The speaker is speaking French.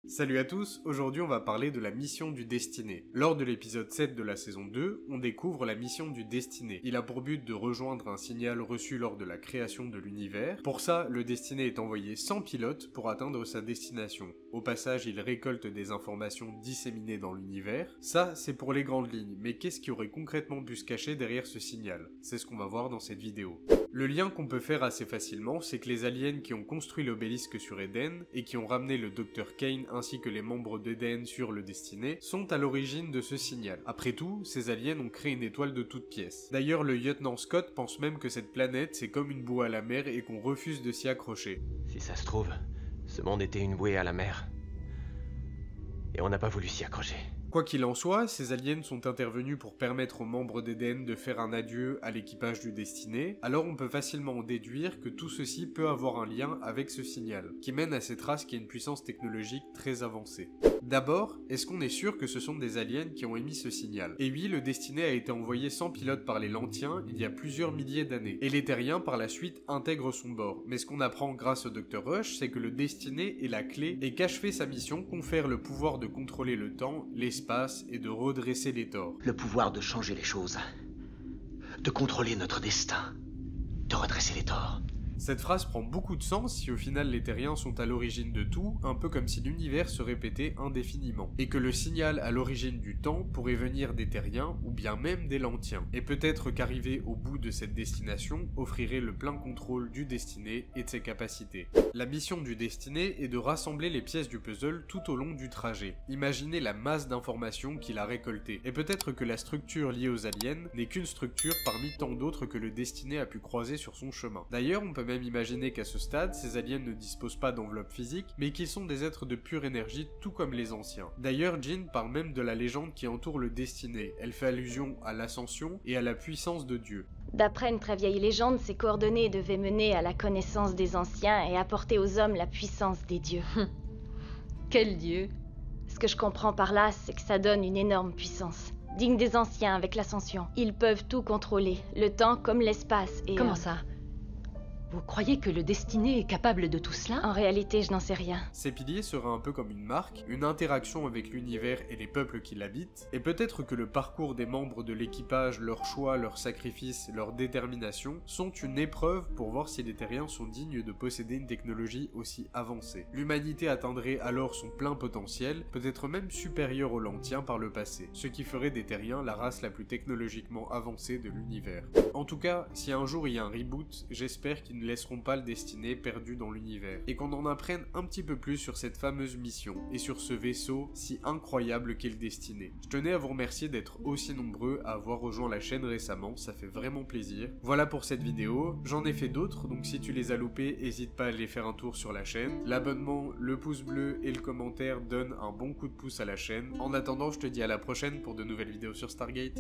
Salut à tous, aujourd'hui on va parler de la mission du Destiné. Lors de l'épisode 7 de la saison 2, on découvre la mission du Destiné. Il a pour but de rejoindre un signal reçu lors de la création de l'univers. Pour ça, le Destiné est envoyé sans pilote pour atteindre sa destination. Au passage, il récolte des informations disséminées dans l'univers. Ça, c'est pour les grandes lignes, mais qu'est-ce qui aurait concrètement pu se cacher derrière ce signal? C'est ce qu'on va voir dans cette vidéo. Le lien qu'on peut faire assez facilement, c'est que les aliens qui ont construit l'obélisque sur Eden et qui ont ramené le Dr Kane ainsi que les membres d'Eden sur le Destiné sont à l'origine de ce signal. Après tout, ces aliens ont créé une étoile de toutes pièces. D'ailleurs, le lieutenant Scott pense même que cette planète c'est comme une bouée à la mer et qu'on refuse de s'y accrocher. Si ça se trouve, ce monde était une bouée à la mer. Et on n'a pas voulu s'y accrocher. Quoi qu'il en soit, ces aliens sont intervenus pour permettre aux membres d'Eden de faire un adieu à l'équipage du Destiné, alors on peut facilement en déduire que tout ceci peut avoir un lien avec ce signal, qui mène à cette race qui a une puissance technologique très avancée. D'abord, est-ce qu'on est sûr que ce sont des aliens qui ont émis ce signal? Et oui, le Destiné a été envoyé sans pilote par les Lantiens il y a plusieurs milliers d'années, et les Terriens par la suite intègrent son bord. Mais ce qu'on apprend grâce au Dr Rush, c'est que le Destiné est la clé, et qu'achever sa mission confère le pouvoir de contrôler le temps, l'espace et de redresser les torts. Le pouvoir de changer les choses, de contrôler notre destin, de redresser les torts. Cette phrase prend beaucoup de sens si au final les Terriens sont à l'origine de tout, un peu comme si l'univers se répétait indéfiniment, et que le signal à l'origine du temps pourrait venir des Terriens ou bien même des Lantiens, et peut-être qu'arriver au bout de cette destination offrirait le plein contrôle du Destiné et de ses capacités. La mission du Destiné est de rassembler les pièces du puzzle tout au long du trajet. Imaginez la masse d'informations qu'il a récoltées, et peut-être que la structure liée aux aliens n'est qu'une structure parmi tant d'autres que le Destiné a pu croiser sur son chemin. D'ailleurs, on peut même imaginer qu'à ce stade, ces aliens ne disposent pas d'enveloppe physique, mais qu'ils sont des êtres de pure énergie tout comme les anciens. D'ailleurs, Jean parle même de la légende qui entoure le Destiné. Elle fait allusion à l'ascension et à la puissance de Dieu. D'après une très vieille légende, ces coordonnées devaient mener à la connaissance des anciens et apporter aux hommes la puissance des dieux. Quel dieu? Ce que je comprends par là, c'est que ça donne une énorme puissance. Digne des anciens avec l'ascension. Ils peuvent tout contrôler, le temps comme l'espace et... Comment ça? Vous croyez que le Destiné est capable de tout cela? En réalité, je n'en sais rien. Ces piliers seraient un peu comme une marque, une interaction avec l'univers et les peuples qui l'habitent, et peut-être que le parcours des membres de l'équipage, leurs choix, leurs sacrifices, leur détermination sont une épreuve pour voir si les Terriens sont dignes de posséder une technologie aussi avancée. L'humanité atteindrait alors son plein potentiel, peut-être même supérieur aux Lantiens par le passé, ce qui ferait des Terriens la race la plus technologiquement avancée de l'univers. En tout cas, si un jour il y a un reboot, j'espère qu'ils ne laisseront pas le Destiné perdu dans l'univers, et qu'on en apprenne un petit peu plus sur cette fameuse mission, et sur ce vaisseau si incroyable qu'est le Destiné. Je tenais à vous remercier d'être aussi nombreux à avoir rejoint la chaîne récemment, ça fait vraiment plaisir. Voilà pour cette vidéo, j'en ai fait d'autres, donc si tu les as loupés, n'hésite pas à aller faire un tour sur la chaîne. L'abonnement, le pouce bleu et le commentaire donnent un bon coup de pouce à la chaîne. En attendant, je te dis à la prochaine pour de nouvelles vidéos sur Stargate.